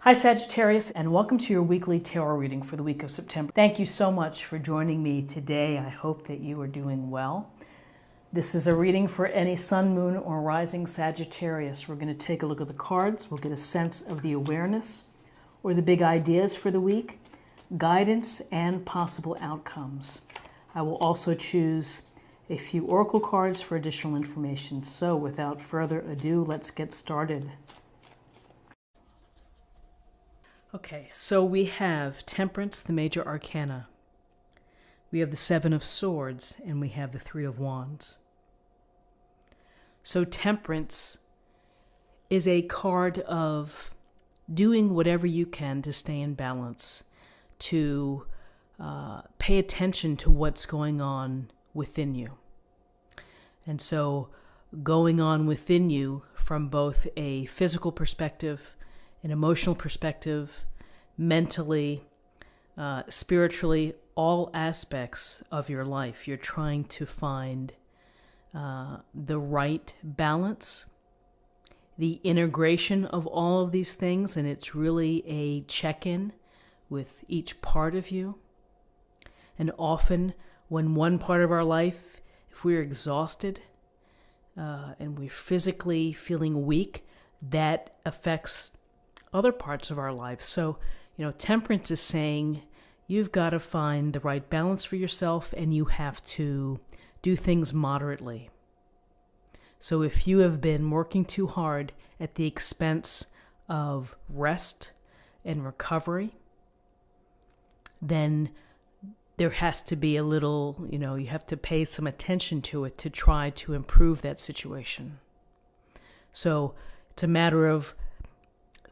Hi Sagittarius, and welcome to your weekly tarot reading for the week of September. Thank you so much for joining me today. I hope that you are doing well. This is a reading for any sun, moon, or rising Sagittarius. We're going to take a look at the cards. We'll get a sense of the awareness or the big ideas for the week, guidance, and possible outcomes. I will also choose a few oracle cards for additional information. So without further ado, let's get started. Okay, so we have Temperance, the major arcana. We have the Seven of Swords, and we have the Three of Wands. So Temperance is a card of doing whatever you can to stay in balance, to pay attention to what's going on within you. And so going on within you from both a physical perspective, an emotional perspective, mentally, spiritually, all aspects of your life. You're trying to find the right balance, the integration of all of these things, and it's really a check-in with each part of you. And often when one part of our life, if we're exhausted and we're physically feeling weak, that affects other parts of our life. So, Temperance is saying you've got to find the right balance for yourself, and you have to do things moderately. So if you have been working too hard at the expense of rest and recovery, then there has to be a little, you have to pay some attention to it to try to improve that situation. So it's a matter of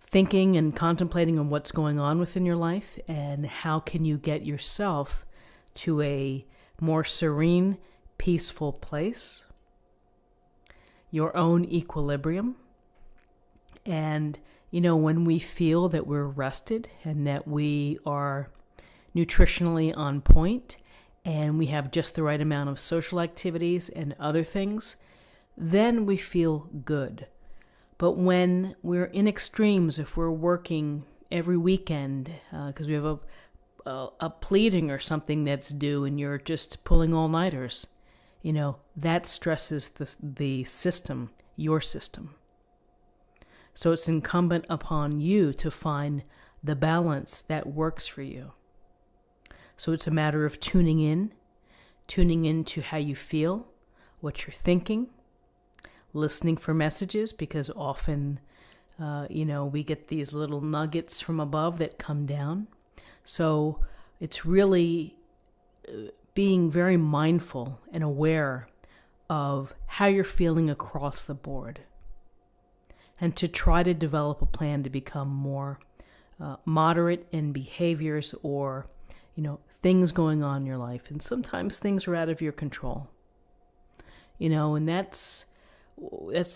thinking and contemplating on what's going on within your life and how can you get yourself to a more serene, peaceful place, your own equilibrium. And, when we feel that we're rested and that we are nutritionally on point and we have just the right amount of social activities and other things, then we feel good. But when we're in extremes, if we're working every weekend because we have a pleading or something that's due and you're just pulling all-nighters, that stresses the system, your system. So it's incumbent upon you to find the balance that works for you. So it's a matter of tuning in to how you feel, what you're thinking, listening for messages, because often, we get these little nuggets from above that come down. So it's really being very mindful and aware of how you're feeling across the board, and to try to develop a plan to become more moderate in behaviors or, things going on in your life. And sometimes things are out of your control, and that's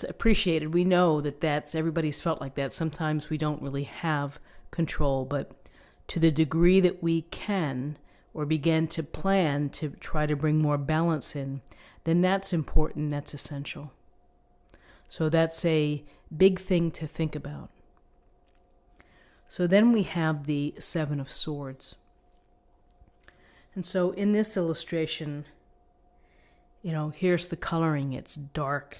appreciated. We know that's everybody's felt like that. Sometimes we don't really have control, but to the degree that we can or begin to plan to try to bring more balance in, then that's important, that's essential. So that's a big thing to think about. So then we have the Seven of Swords. And so in this illustration, here's the coloring. It's dark.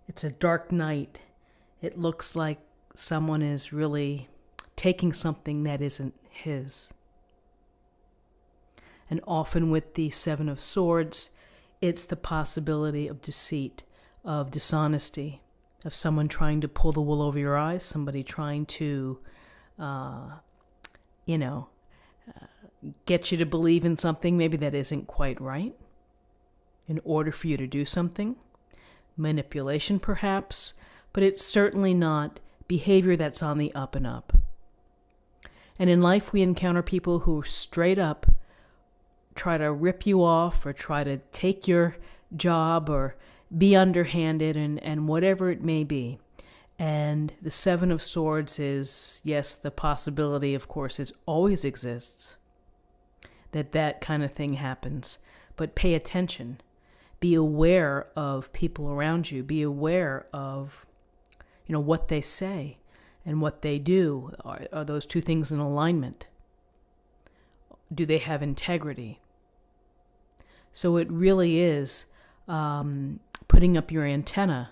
It's a dark night. It looks like someone is really taking something that isn't his. And often with the Seven of Swords, it's the possibility of deceit, of dishonesty, of someone trying to pull the wool over your eyes, somebody trying to, get you to believe in something maybe that isn't quite right in order for you to do something. Manipulation perhaps, but it's certainly not behavior that's on the up and up. And in life we encounter people who straight up try to rip you off or try to take your job or be underhanded and whatever it may be. And the Seven of Swords is, yes, the possibility, of course, always exists that kind of thing happens. But pay attention. Be aware of people around you. Be aware of, what they say and what they do, are those two things in alignment? Do they have integrity? So it really is putting up your antenna,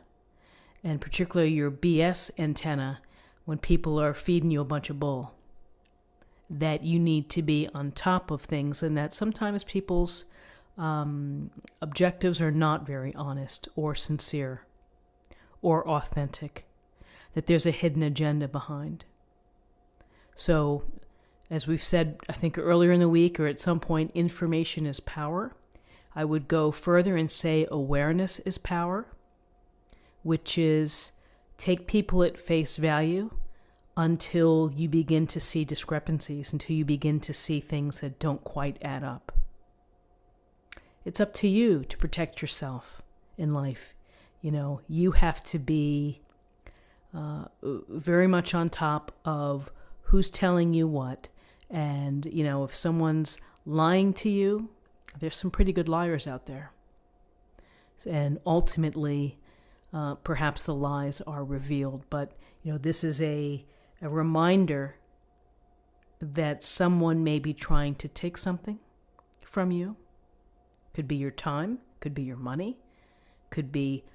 and particularly your BS antenna, when people are feeding you a bunch of bull. That you need to be on top of things, and that sometimes people's objectives are not very honest or sincere or authentic, that there's a hidden agenda behind. So, as we've said, I think earlier in the week or at some point, information is power. I would go further and say awareness is power, which is take people at face value until you begin to see discrepancies, until you begin to see things that don't quite add up. It's up to you to protect yourself in life. You have to be very much on top of who's telling you what. And, if someone's lying to you, there's some pretty good liars out there. And ultimately, perhaps the lies are revealed. But, this is a reminder that someone may be trying to take something from you. Could be your time, could be your money, could be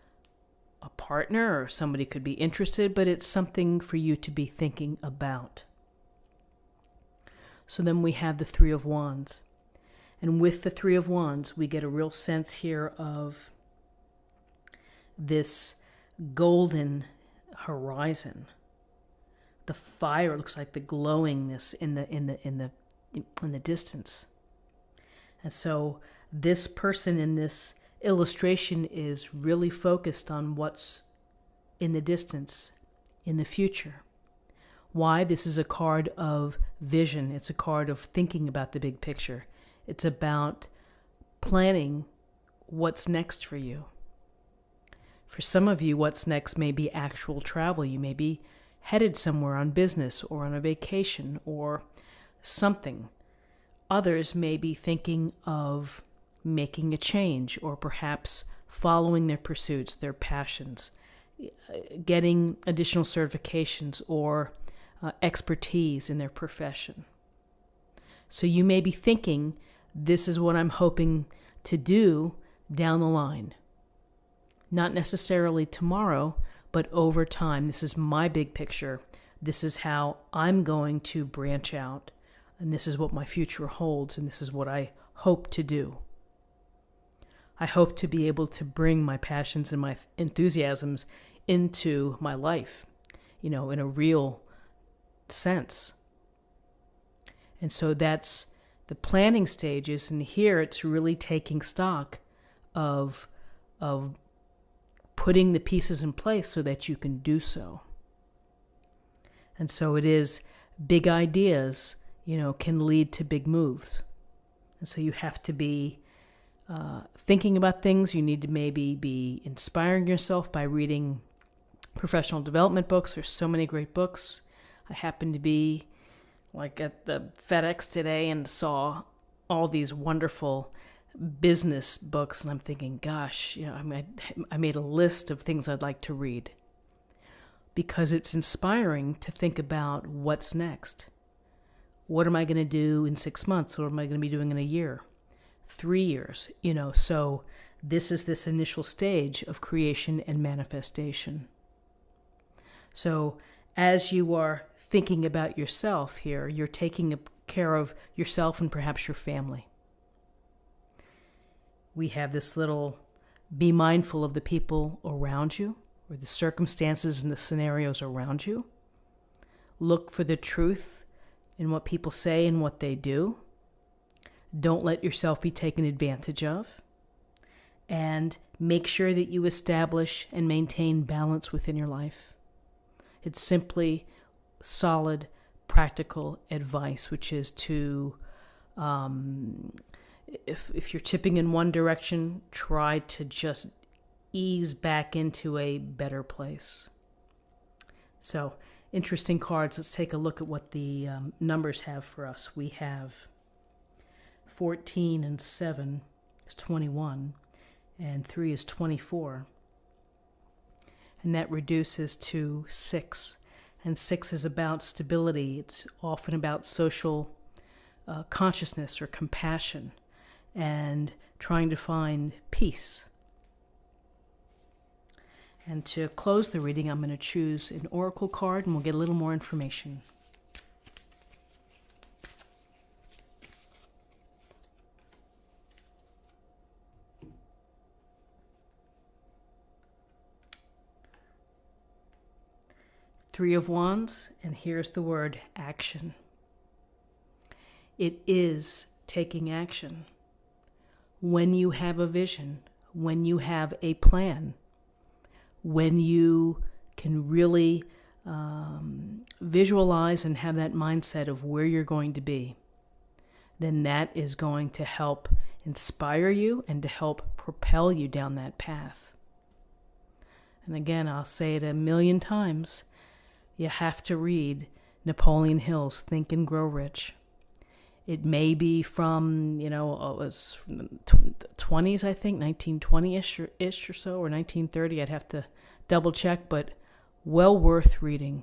a partner, or somebody could be interested, but it's something for you to be thinking about. So then we have the Three of Wands. And with the Three of Wands, we get a real sense here of this golden horizon. The fire looks like the glowingness in the distance. And so this person in this illustration is really focused on what's in the distance, in the future. Why? This is a card of vision. It's a card of thinking about the big picture. It's about planning what's next for you. For some of you, what's next may be actual travel. You may be headed somewhere on business or on a vacation or something. Others may be thinking of making a change, or perhaps following their pursuits, their passions, getting additional certifications or expertise in their profession. So you may be thinking, this is what I'm hoping to do down the line. Not necessarily tomorrow, but over time. This is my big picture. This is how I'm going to branch out, and this is what my future holds, and this is what I hope to do. I hope to be able to bring my passions and my enthusiasms into my life, in a real sense. And so that's the planning stages, and here it's really taking stock of putting the pieces in place so that you can do so. And so it is big ideas, can lead to big moves. And so you have to be thinking about things. You need to maybe be inspiring yourself by reading professional development books. There's so many great books. I happened to be at the FedEx today and saw all these wonderful business books, and I'm thinking, gosh, I made a list of things I'd like to read, because it's inspiring to think about what's next. What am I going to do in 6 months? What am I going to be doing in a year? 3 years? So this is this initial stage of creation and manifestation. So as you are thinking about yourself here, you're taking care of yourself and perhaps your family. We have this little, be mindful of the people around you, or the circumstances and the scenarios around you. Look for the truth in what people say and what they do. Don't let yourself be taken advantage of. And make sure that you establish and maintain balance within your life. It's simply solid, practical advice, which is to, if you're tipping in one direction, try to just ease back into a better place. So, interesting cards. Let's take a look at what the numbers have for us. We have 14 and 7 is 21, and 3 is 24. And that reduces to 6. And 6 is about stability. It's often about social consciousness or compassion and trying to find peace. And to close the reading, I'm going to choose an oracle card and we'll get a little more information. Three of Wands, and here's the word action. It is taking action. When you have a vision, when you have a plan, when you can really visualize and have that mindset of where you're going to be, then that is going to help inspire you and to help propel you down that path. And again, I'll say it a million times, you have to read Napoleon Hill's Think and Grow Rich. It may be from, it was from the 20s, I think, 1920-ish or so, or 1930. I'd have to double check, but well worth reading.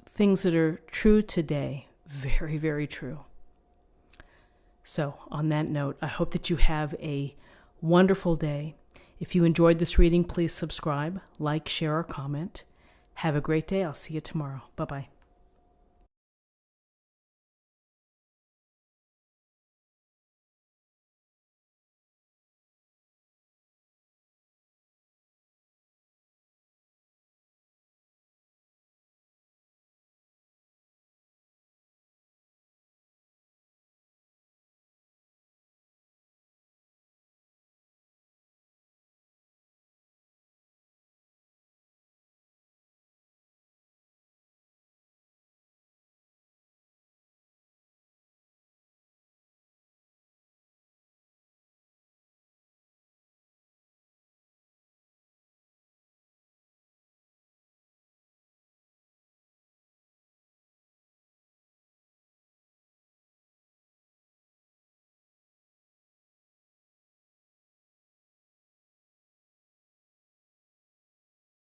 Things that are true today, very, very true. So on that note, I hope that you have a wonderful day. If you enjoyed this reading, please subscribe, like, share, or comment. Have a great day. I'll see you tomorrow. Bye-bye.